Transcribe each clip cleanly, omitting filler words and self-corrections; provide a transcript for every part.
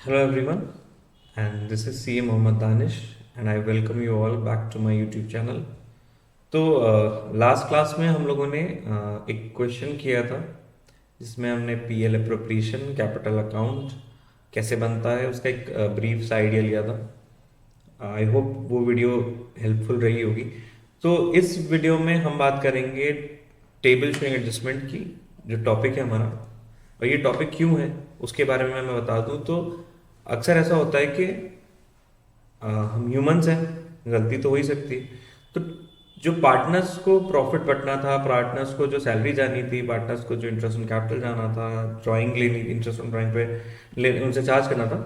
Hello everyone, and this is CA Mohammad Danish, and I welcome you all back to my YouTube channel. तो last class में हम लोगों ने एक question किया था जिसमें हमने पीएल अप्रोप्रिएशन कैपिटल अकाउंट कैसे बनता है उसका एक ब्रीफ सा आइडिया लिया था। आई होप वो वीडियो हेल्पफुल रही होगी। तो इस वीडियो में हम बात करेंगे टेबल शोइंग एडजस्टमेंट की, जो टॉपिक है हमारा, और ये टॉपिक क्यों है उसके बारे में मैं बता दूं। तो अक्सर ऐसा होता है कि हम ह्यूमंस हैं, गलती तो हो ही सकती है। तो जो पार्टनर्स को प्रॉफिट बटना था, पार्टनर्स को जो सैलरी जानी थी, पार्टनर्स को जो इंटरेस्ट ऑन कैपिटल जाना था, ड्राइंग लेनी, इंटरेस्ट ऑन ड्राइंग पे उनसे चार्ज करना था,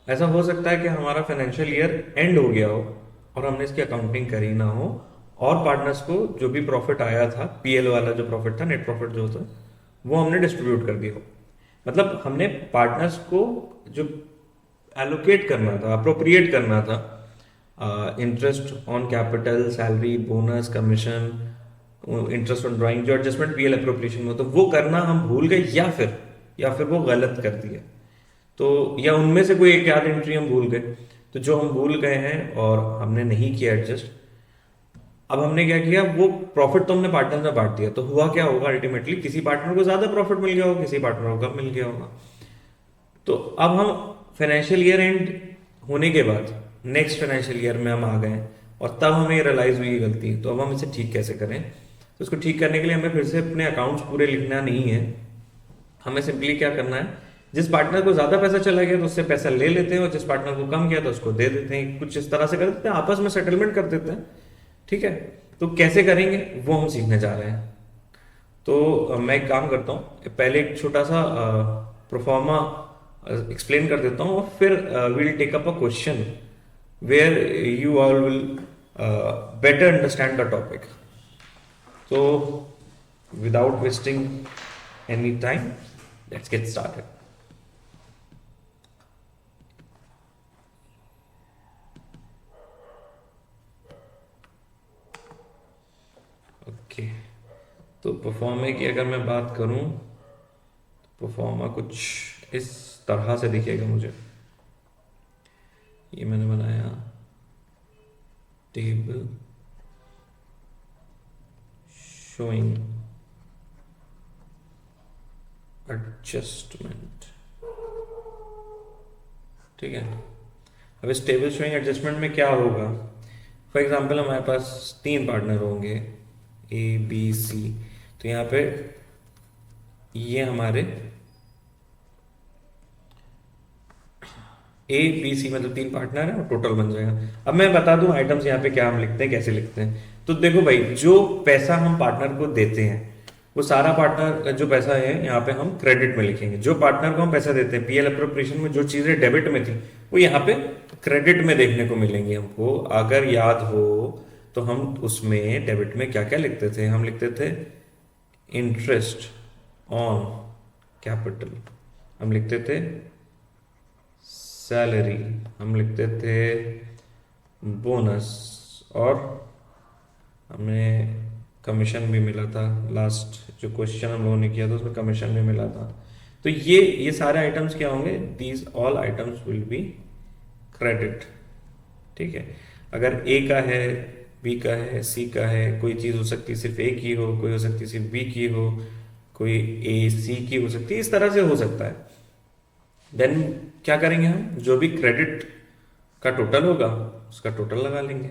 ऐसा हो सकता है कि हमारा फाइनेंशियल ईयर एंड हो गया हो और हमने इसकी अकाउंटिंग करी ना हो, और पार्टनर्स को जो भी प्रॉफिट आया था, पीएल वाला जो प्रॉफिट था, नेट प्रॉफिट जो होता है, वो हमने डिस्ट्रीब्यूट कर दिया हो। मतलब हमने पार्टनर्स को जो एलोकेट करना था, अप्रोप्रिएट करना था, interest on capital, salary, bonus, commission, interest on drawing, जो एडजस्टमेंट पीएल अप्रोप्रिएशन में, तो वो करना हम भूल गए, या फिर वो गलत कर दिया। तो या उनमें से कोई एक आध एंट्री हम भूल गए। तो जो हम भूल गए हैं और हमने नहीं किया एडजस्ट, अब हमने क्या किया, वो प्रॉफिट तो हमने पार्टनर में बांट दिया, तो हुआ क्या होगा, अल्टीमेटली किसी पार्टनर को ज्यादा प्रॉफिट मिल गया होगा, किसी पार्टनर को कम मिल गया होगा। तो अब हम फाइनेंशियल ईयर एंड होने के बाद नेक्स्ट फाइनेंशियल ईयर में हम आ गए, और तब हमें रियलाइज हुई गलती। तो अब हम इसे ठीक कैसे करें? तो इसको ठीक करने के लिए हमें फिर से अपने अकाउंट्स पूरे लिखना नहीं है। हमें सिंपली क्या करना है, जिस पार्टनर को ज्यादा पैसा चला गया तो उससे पैसा ले लेते हैं, और जिस पार्टनर को कम गया तो उसको दे देते हैं। कुछ इस तरह से कर देते हैं, आपस में सेटलमेंट कर देते हैं। ठीक है, तो कैसे करेंगे वो हम सीखने जा रहे हैं। तो मैं एक काम करता हूँ, पहले एक छोटा सा प्रोफॉर्मा एक्सप्लेन कर देता हूँ, और फिर will take up a question where you all will better understand the topic. तो without wasting any time, let's get started. Okay, तो परफॉर्मा की अगर मैं बात करूं, तो परफॉर्मा कुछ इस तरह से दिखेगा मुझे। ये मैंने बनाया टेबल शोइंग एडजस्टमेंट। ठीक है, अब इस टेबल शोइंग एडजस्टमेंट में क्या होगा, फॉर एग्जाम्पल हमारे पास तीन पार्टनर होंगे, ए बी सी। तो यहाँ पे ये हमारे ए बी सी मतलब तीन पार्टनर है, और टोटल बन जाएगा। अब मैं बता दूं आइटम्स यहाँ पे क्या हम लिखते हैं, कैसे लिखते हैं। तो देखो भाई, जो पैसा हम पार्टनर को देते हैं, वो सारा पार्टनर जो पैसा है यहाँ पे हम क्रेडिट में लिखेंगे। जो पार्टनर को हम पैसा देते हैं पीएल अप्रोप्रिएशन में, जो चीजें डेबिट में थी वो यहाँ पे क्रेडिट में देखने को मिलेंगी हमको। अगर याद हो तो हम उसमें डेबिट में क्या क्या लिखते थे, हम लिखते थे इंटरेस्ट ऑन कैपिटल, हम लिखते थे सैलरी, हम लिखते थे बोनस, और हमें कमीशन भी मिला था। लास्ट जो क्वेश्चन हम लोगों ने किया था उसमें कमीशन भी मिला था। तो ये सारे आइटम्स क्या होंगे, these all items will be credit. ठीक है, अगर ए का है, बी का है, सी का है, कोई चीज हो सकती है सिर्फ ए की हो, कोई हो सकती है सिर्फ बी की हो, कोई ए सी की हो सकती है, इस तरह से हो सकता है। देन क्या करेंगे, हम जो भी क्रेडिट का टोटल होगा उसका टोटल लगा लेंगे।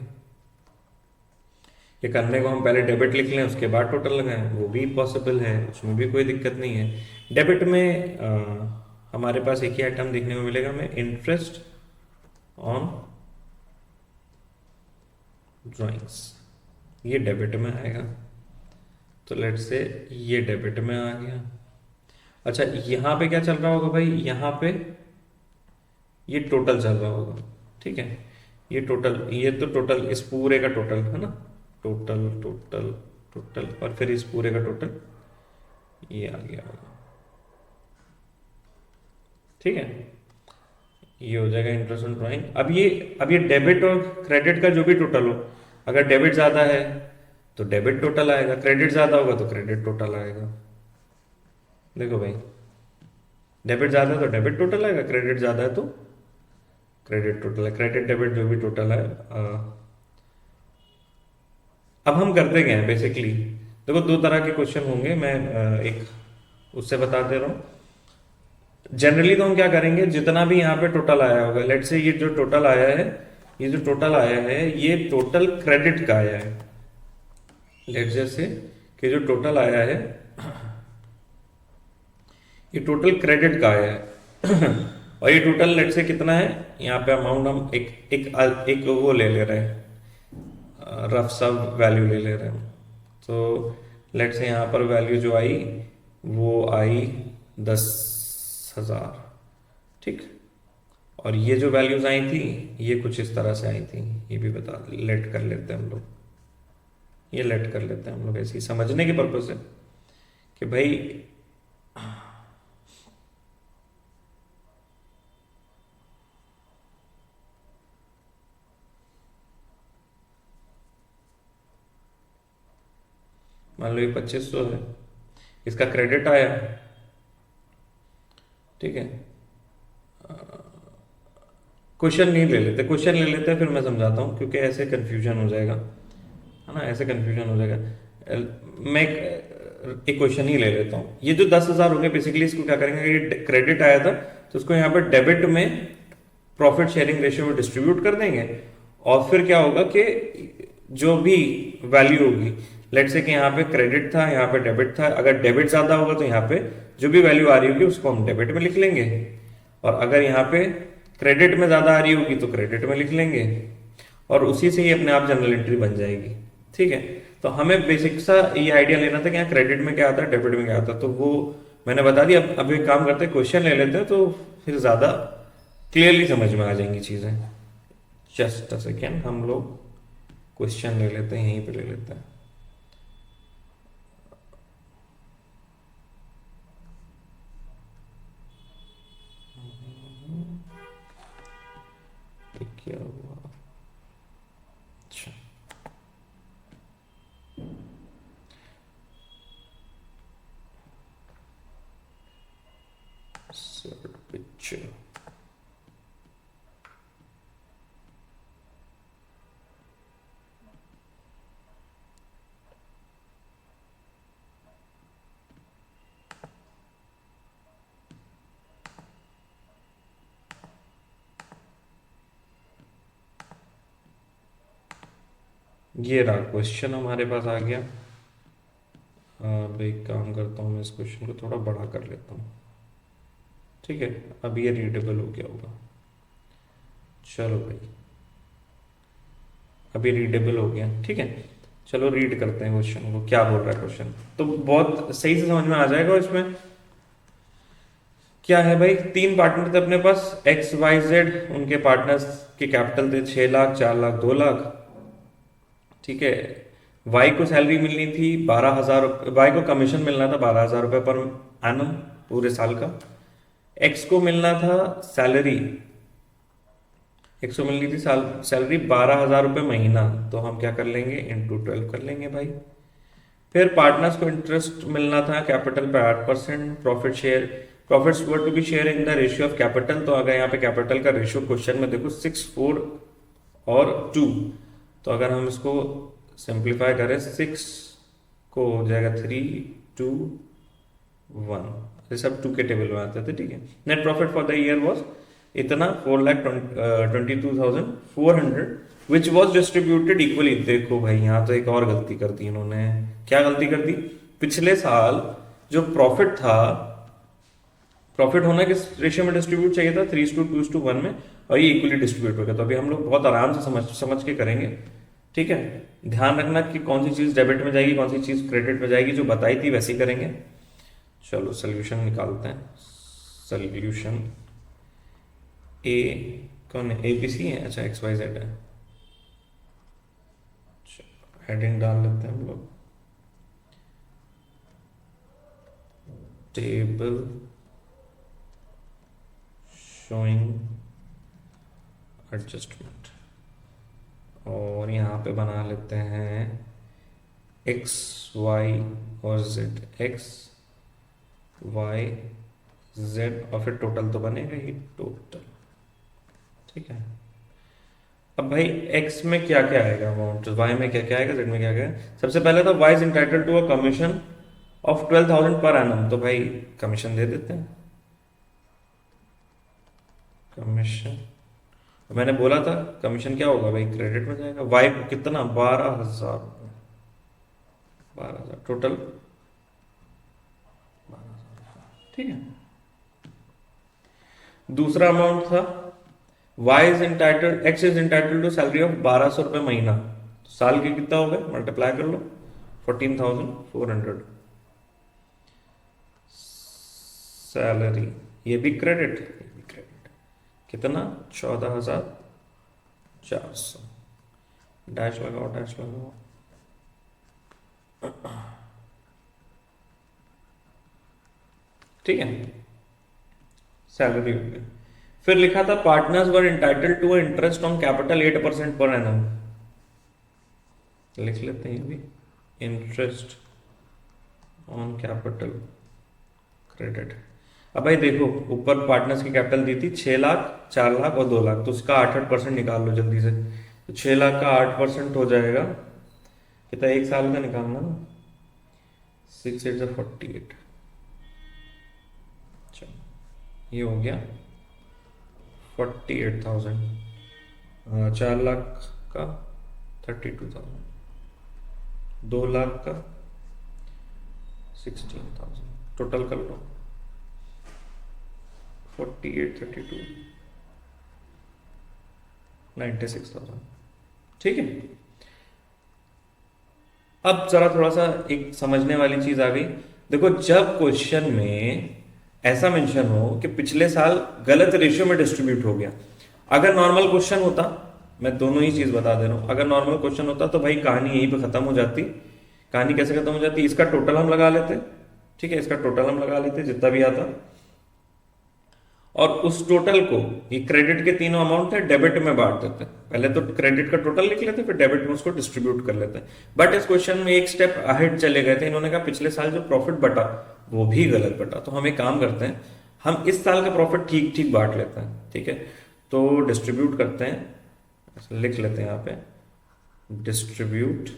ये करने को हम पहले डेबिट लिख लें उसके बाद टोटल लगाएं, वो भी पॉसिबल है, उसमें भी कोई दिक्कत नहीं है। डेबिट में हमारे पास एक ही आइटम देखने को मिलेगा, हमें इंटरेस्ट ऑन ड्राइंग्स, ये डेबिट में आएगा। तो लेट से ये डेबिट में आ गया। अच्छा, यहाँ पे क्या चल रहा होगा भाई, यहाँ पे ये टोटल चल रहा होगा। ठीक है, ये टोटल, ये तो टोटल इस पूरे का टोटल है ना, टोटल टोटल टोटल, और फिर इस पूरे का टोटल ये आ गया होगा। ठीक है, ये हो जाएगा इंटरेस्ट ऑन ड्राइंग। अब ये डेबिट और क्रेडिट का जो भी टोटल हो, अगर डेबिट ज्यादा है तो डेबिट टोटल आएगा, क्रेडिट ज्यादा होगा तो क्रेडिट टोटल आएगा। देखो भाई, डेबिट ज़्यादा है तो डेबिट टोटल आएगा, क्रेडिट ज़्यादा है तो क्रेडिट टोटल है, क्रेडिट डेबिट जो भी टोटल है। अब हम करते क्या हैं बेसिकली, देखो दो तरह के क्वेश्चन होंगे, मैं एक उससे बता दे रहा हूँ। जनरली तो हम क्या करेंगे, जितना भी यहाँ पे टोटल आया होगा, लेट से ये जो टोटल आया है, ये जो टोटल आया है ये टोटल क्रेडिट का आया है। लेट जैसे कि जो टोटल आया है ये टोटल क्रेडिट का आया है और ये टोटल लेट से कितना है, यहाँ पे अमाउंट हम एक वो ले ले रहे हैं, रफ सा वैल्यू ले ले रहे हैं। तो लेट से यहाँ पर वैल्यू जो आई वो आई 10,000, ठीक। और ये जो वैल्यूज आई थी ये कुछ इस तरह से आई थी, ये भी बता लेट कर लेते हैं हम लोग, ये लेट कर लेते हैं हम लोग ऐसे ही समझने के पर्पज से कि भाई मान लो ये 2500 है, इसका क्रेडिट आया, ठीक है। क्वेश्चन नहीं ले लेते, क्वेश्चन ले लेते हैं फिर मैं समझाता हूँ, क्योंकि ऐसे कंफ्यूजन हो जाएगा, है ना, ऐसे कंफ्यूजन हो जाएगा। मैं एक क्वेश्चन ही ले लेता हूँ। ये जो 10,000 हो गए बेसिकली, इसको क्या करेंगे, ये क्रेडिट आया था तो उसको यहाँ पर डेबिट में प्रॉफिट शेयरिंग रेशियो में डिस्ट्रीब्यूट कर देंगे। और फिर क्या होगा कि जो भी वैल्यू होगी, लेट से कि यहाँ पे क्रेडिट था, यहाँ पे डेबिट था, अगर डेबिट ज्यादा होगा तो यहाँ पे जो भी वैल्यू आ रही होगी उसको हम डेबिट में लिख लेंगे, और अगर यहाँ पे क्रेडिट में ज्यादा आ रही होगी तो क्रेडिट में लिख लेंगे, और उसी से ही अपने आप जनरल एंट्री बन जाएगी, ठीक है। तो हमें बेसिक सा ये आइडिया लेना था कि यहाँ क्रेडिट में क्या आता है, डेबिट में क्या आता है, तो वो मैंने बता दिया। अब एक काम करते हैं, क्वेश्चन ले लेते हैं तो फिर ज्यादा क्लियरली समझ में आ जाएंगी चीजें। जस्ट अ सेकेंड, हम लोग क्वेश्चन ले लेते हैं, यहीं पे ले लेते हैं। क्या हुआ, अच्छा सर पिक्चर, ये रहा क्वेश्चन हमारे पास आ गया। अब एक काम करता हूँ, मैं इस क्वेश्चन को थोड़ा बड़ा कर लेता हूँ, ठीक है। अब ये रीडेबल हो गया होगा, चलो भाई अभी रीडेबल हो गया, ठीक है। चलो रीड करते हैं क्वेश्चन को, क्या बोल रहा है क्वेश्चन, तो बहुत सही से समझ में आ जाएगा। इसमें क्या है भाई, तीन पार्टनर थे अपने पास, एक्स वाई जेड, उनके पार्टनर्स के कैपिटल थे 6 लाख, 4 लाख, 2 लाख, ठीक है। वाई को सैलरी मिलनी थी 12,000, वाई को कमीशन मिलना था 12,000 रुपये पर एनम पूरे साल का। एक्स को मिलना था सैलरी, एक्स को मिलनी थी सैलरी 12,000 रुपये महीना, तो हम क्या कर लेंगे, इंटू 12 कर लेंगे भाई। फिर पार्टनर्स को इंटरेस्ट मिलना था कैपिटल पे 8%, profit share, profits were to be share in the ratio of capital. तो अगर यहाँ पे कैपिटल का रेशियो क्वेश्चन में देखो 6, 4 और 2, तो अगर हम इसको सिंप्लीफाई करें, 6 को हो जाएगा 3, 2, 1, ये सब 2 के टेबल में आते थे, ठीक है। Net profit for the year was इतना 4,22,400 विच वॉज डिस्ट्रीब्यूटेड इक्वली। देखो भाई यहाँ तो एक और गलती कर दी इन्होंने, क्या गलती कर दी, पिछले साल जो प्रॉफिट था, प्रॉफिट होना किस रेशियो में डिस्ट्रीब्यूट चाहिए था, 3:2:1 में, और ये इक्वली डिस्ट्रीब्यूट हो गया। तो अभी हम लोग बहुत आराम से समझ के करेंगे, ठीक है। ध्यान रखना कि कौन सी चीज डेबिट में जाएगी, कौन सी चीज क्रेडिट में जाएगी, जो बताई थी वैसे ही करेंगे। चलो सोल्यूशन निकालते हैं। सोल्यूशन ए कौन है, ए बी सी है, अच्छा एक्स वाई जेड है। हेडिंग डाल लेते हैं हम लोग, टेबल शोइंग एडजस्टमेंट, और यहाँ पे बना लेते हैं एक्स वाई और जेड, एक्स वाई जेड और फिर टोटल तो बनेगा ही टोटल। ठीक है, अब भाई एक्स में क्या क्या आएगा अमाउंट, वाई में क्या क्या आएगा, जेड में क्या क्या है। सबसे पहले तो Y is entitled to a commission of 12,000 per annum, तो भाई कमीशन दे देते हैं। कमीशन, मैंने बोला था कमीशन क्या होगा भाई, क्रेडिट में जाएगा। वाई को कितना, 12,000, 12,000 टोटल, 12,000। ठीक है, दूसरा अमाउंट था Y is entitled, X is entitled to salary of 1,200 रुपये महीना, तो साल के कितना हो गए, मल्टीप्लाई कर लो, 14,400 सैलरी। ये भी क्रेडिट, ये भी क्रेडिट, कितना, 14,400, डैश लगाओ, डैश लगाओ। ठीक है, सैलरी हो गई। फिर लिखा था partners were entitled to interest on capital 8% per annum, लिख लेते हैं ये भी, इंटरेस्ट ऑन कैपिटल क्रेडिट। अब भाई देखो, ऊपर पार्टनर्स की कैपिटल दी थी 6 लाख, 4 लाख और 2 लाख, तो उसका 8% निकाल लो जल्दी से। तो 6 लाख का 8% हो जाएगा कितना, एक साल का निकालना ना, 6 8 48, चलो ये हो गया 48,000। 4 लाख का 32,000, 2 लाख का 16,000, टोटल कर लो 48 32 96,000। ठीक है, अब जरा थोड़ा सा एक समझने वाली चीज आ गई। देखो, जब क्वेश्चन में ऐसा मेंशन हो कि पिछले साल गलत रेशियो में डिस्ट्रीब्यूट हो गया, अगर नॉर्मल क्वेश्चन होता, मैं दोनों ही चीज बता दे रहा हूं, अगर नॉर्मल क्वेश्चन होता तो भाई कहानी यहीं पे खत्म हो जाती। कहानी कैसे खत्म हो जाती, इसका टोटल हम लगा लेते, ठीक है, इसका टोटल हम लगा लेते जितना भी आता, और उस टोटल को, ये क्रेडिट के तीनों अमाउंट है, डेबिट में बांट देते हैं। पहले तो क्रेडिट का टोटल लिख लेते, फिर डेबिट में उसको डिस्ट्रीब्यूट कर लेते हैं। बट इस क्वेश्चन में एक स्टेप अहेड चले गए थे, इन्होंने कहा पिछले साल जो प्रॉफिट बटा वो भी गलत बटा, तो हम एक काम करते हैं, हम इस साल का प्रॉफिट ठीक ठीक बांट लेते हैं। ठीक है, तो डिस्ट्रीब्यूट करते हैं, लिख लेते हैं यहाँ पे, डिस्ट्रीब्यूट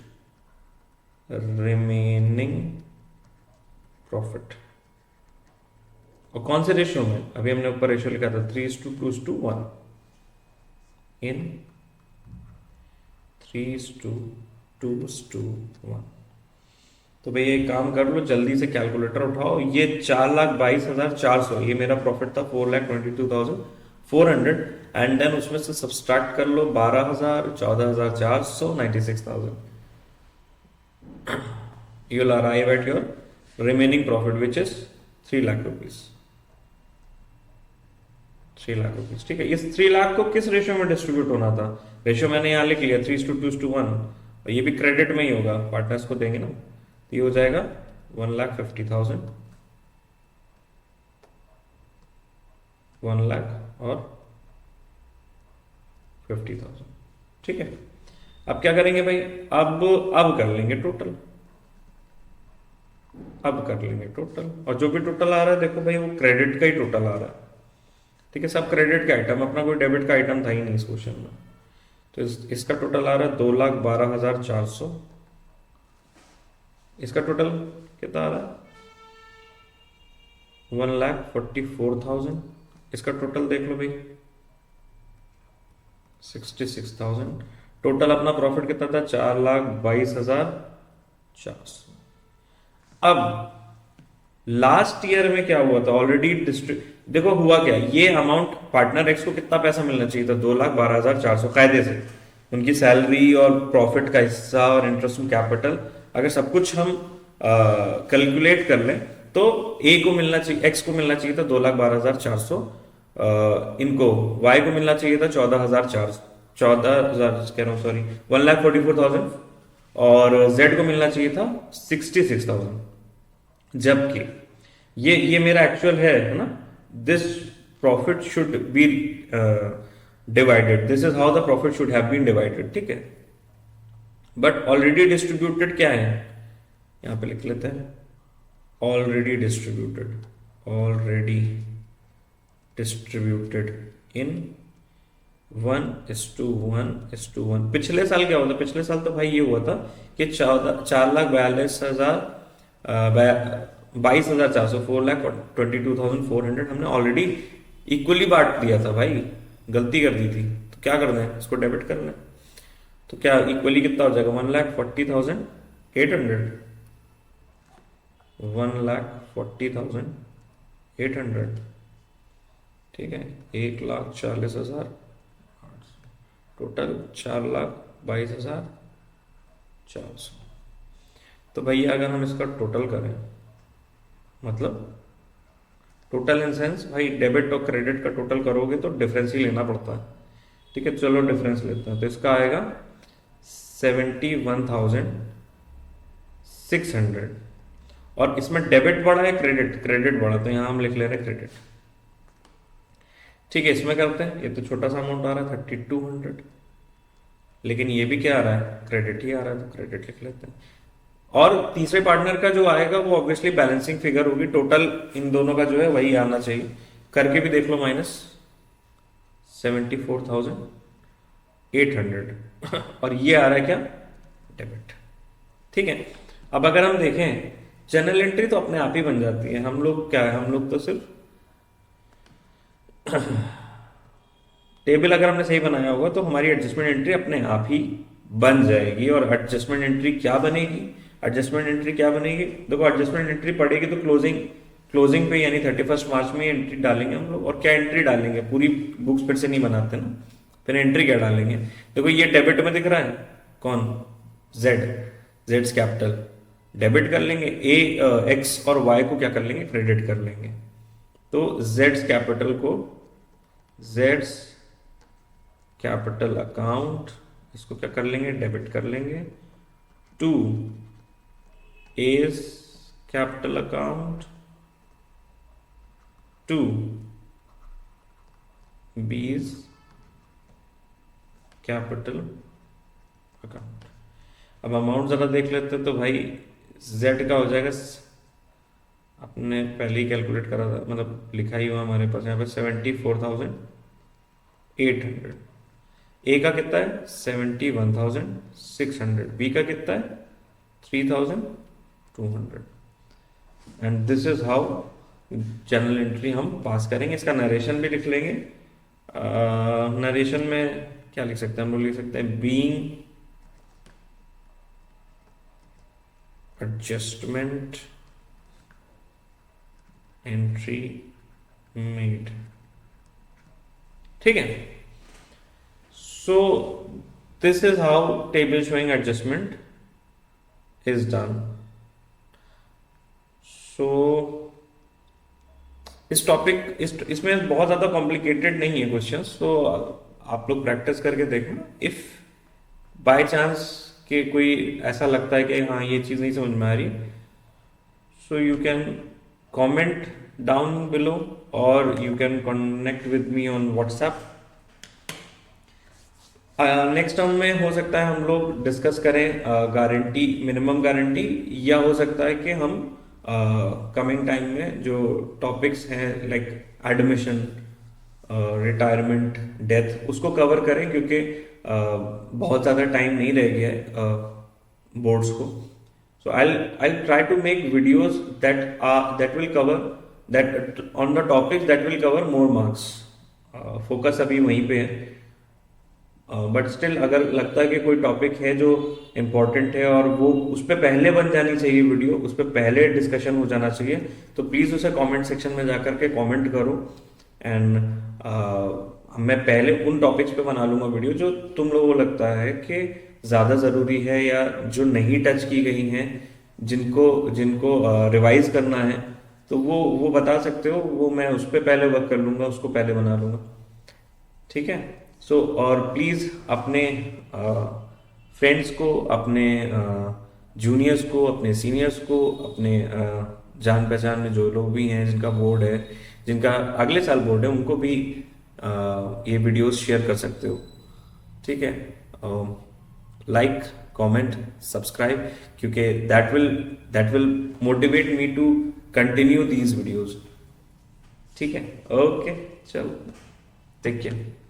रिमेनिंग प्रॉफिट। और कौन से रेशियो में, अभी हमने ऊपर रेशियो लिखा था 3:2:1, इन 3:2:1। तो भाई एक काम कर लो, जल्दी से कैलकुलेटर उठाओ, ये 4,22,400, ये मेरा प्रॉफिट था 4,22,400, एंड देन उसमें से सब्सट्रैक्ट कर लो 12,000, 14,400, 96,000। You will arrive at your remaining profit which is 3 lakh rupees, 3 lakh rupees. ठीक है, इस 3 लाख को किस रेशियो में डिस्ट्रीब्यूट होना था, रेशियो मैंने यहां लिख लिया 3:2:1, और ये भी क्रेडिट में ही होगा, पार्टनर्स को देंगे ना, तो ये हो जाएगा 1,50,000, 1,00,000 और 50,000। ठीक है, अब क्या करेंगे भाई, अब कर लेंगे टोटल, अब कर लेंगे टोटल, और जो भी टोटल आ रहा है देखो भाई, वो क्रेडिट का ही टोटल आ रहा है। ठीक है, सब क्रेडिट के आइटम, अपना कोई डेबिट का आइटम था ही नहीं इस क्वेश्चन में। तो इसका टोटल आ रहा है 2,12,400, इसका टोटल कितना आ रहा है 1,44,000, इसका टोटल देख लो भाई 66,000। टोटल अपना प्रॉफिट कितना था 4,22,400। अब लास्ट ईयर में क्या हुआ था, ऑलरेडी देखो हुआ क्या, ये अमाउंट पार्टनर एक्स को कितना पैसा मिलना चाहिए था, 2,12,400 कायदे से, उनकी सैलरी और प्रॉफिट का हिस्सा और इंटरेस्ट ऑन कैपिटल, अगर सब कुछ हम कैलकुलेट कर लें तो ए को मिलना चाहिए, एक्स को मिलना चाहिए था 2,12,400, इनको वाई को मिलना चाहिए था 14,400, 14,000 कह रहा हूँ सॉरी, 1,44,000, और जेड को मिलना चाहिए था 66,000। जबकि ये मेरा एक्चुअल है ना, this profit should be divided, this is how the profit should have been divided. ठीक है, बट ऑलरेडी डिस्ट्रीब्यूटेड क्या है, यहां पे लिख लेते हैं already distributed, already distributed in 1:1:1। पिछले साल क्या हुआ था? पिछले साल तो भाई ये हुआ था कि 4,42,400 4,22,400 हमने ऑलरेडी इक्वली बांट दिया था भाई। गलती कर दी थी, तो क्या करना है, इसको डेबिट करना है। तो क्या इक्वली कितना हो जाएगा? 1,40,800। 1,40,800, ठीक है। 1,40,000, टोटल 4,22,400। तो भैया अगर हम इसका टोटल करें, मतलब टोटल इन सेंस भाई डेबिट और क्रेडिट का टोटल करोगे तो डिफरेंस ही लेना पड़ता है, ठीक है। चलो डिफरेंस लेते हैं, तो इसका आएगा 71,600। और इसमें डेबिट बढ़ा है, क्रेडिट बढ़ा, तो यहां हम लिख ले रहे हैं क्रेडिट, ठीक है। इसमें करते हैं, ये तो छोटा सा अमाउंट आ रहा है 3,200, लेकिन ये भी क्या आ रहा है? क्रेडिट ही आ रहा है, तो क्रेडिट लिख लेते हैं। और तीसरे पार्टनर का जो आएगा वो ऑब्वियसली बैलेंसिंग फिगर होगी, टोटल इन दोनों का जो है वही आना चाहिए। करके भी देख लो, -74,800 और ये आ रहा है क्या? डेबिट, ठीक है। अब अगर हम देखें, जनरल एंट्री तो अपने आप ही बन जाती है। हम लोग क्या है, हम लोग तो सिर्फ टेबल अगर हमने सही बनाया होगा तो हमारी एडजस्टमेंट एंट्री अपने आप ही बन जाएगी। और एडजस्टमेंट एंट्री क्या बनेगी? एडजस्टमेंट एंट्री क्या बनेगी? देखो, एडजस्टमेंट एंट्री पड़ेगी तो क्लोजिंग पे, यानी 31 मार्च में एंट्री डालेंगे हम लोग। और क्या एंट्री डालेंगे? पूरी बुक्स फिर से नहीं बनाते ना, फिर एंट्री क्या डालेंगे? देखो, ये डेबिट में दिख रहा है, कौन? जेड्स कैपिटल, डेबिट कर लेंगे। एक्स और वाई को क्या कर लेंगे? क्रेडिट कर लेंगे। तो जेड्स कैपिटल अकाउंट, इसको क्या कर लेंगे? डेबिट कर लेंगे। To A's capital account, to B's capital account. अब अमाउंट जरा देख लेते हैं, तो भाई जेड का हो जाएगा, आपने पहले ही कैलकुलेट करा था, मतलब लिखा ही हुआ हमारे पास यहाँ पे 74,800। ए का कितना है? 71,600। बी का कितना है? 3,200। And this is how general entry हम पास करेंगे। इसका नरेशन भी लिख लेंगे। नरेशन में क्या लिख सकते हैं? हम लोग लिख सकते हैं बीइंग एडजस्टमेंट एंट्री मेड, ठीक है। So this is how table showing adjustment is done. So इस टॉपिक इसमें बहुत ज्यादा कॉम्प्लिकेटेड नहीं है क्वेश्चंस, तो आप लोग प्रैक्टिस करके देखना। इफ बाय चांस कि कोई ऐसा लगता है कि हाँ ये चीज़ नहीं समझ में आ रही, so you can comment down below और you can connect with me on WhatsApp. Next term में हो सकता है हम लोग डिस्कस करें गारंटी, मिनिमम गारंटी, या हो सकता है कि हम कमिंग टाइम में जो टॉपिक्स हैं लाइक एडमिशन, रिटायरमेंट, डेथ, उसको कवर करें, क्योंकि बहुत ज़्यादा टाइम नहीं रह गया है बोर्ड्स को। सो I'll try to make videos that will cover that on the topics that will cover more marks. Focus अभी वहीं पे है, बट स्टिल अगर लगता है कि कोई टॉपिक है जो इम्पोर्टेंट है और वो उस पर पहले बन जानी चाहिए वीडियो, उस पर पहले डिस्कशन हो जाना चाहिए, तो प्लीज़ उसे कमेंट सेक्शन में जाकर के कमेंट करो। एंड मैं पहले उन टॉपिक्स पे बना लूंगा वीडियो जो तुम लोगों को लगता है कि ज़्यादा ज़रूरी है या जो नहीं टच की गई हैं, जिनको जिनको रिवाइज करना है, तो वो बता सकते हो। वो मैं उस पर पहले वर्क कर लूँगा, उसको पहले बना लूँगा, ठीक है। सो और प्लीज़ अपने फ्रेंड्स को, अपने जूनियर्स को, अपने सीनियर्स को, अपने जान पहचान में जो लोग भी हैं जिनका बोर्ड है, जिनका अगले साल बोर्ड है, उनको भी ये वीडियोस शेयर कर सकते हो, ठीक है। लाइक, कमेंट, सब्सक्राइब, क्योंकि that will motivate me to continue these videos. ठीक है। ओके, चलो, टेक केयर।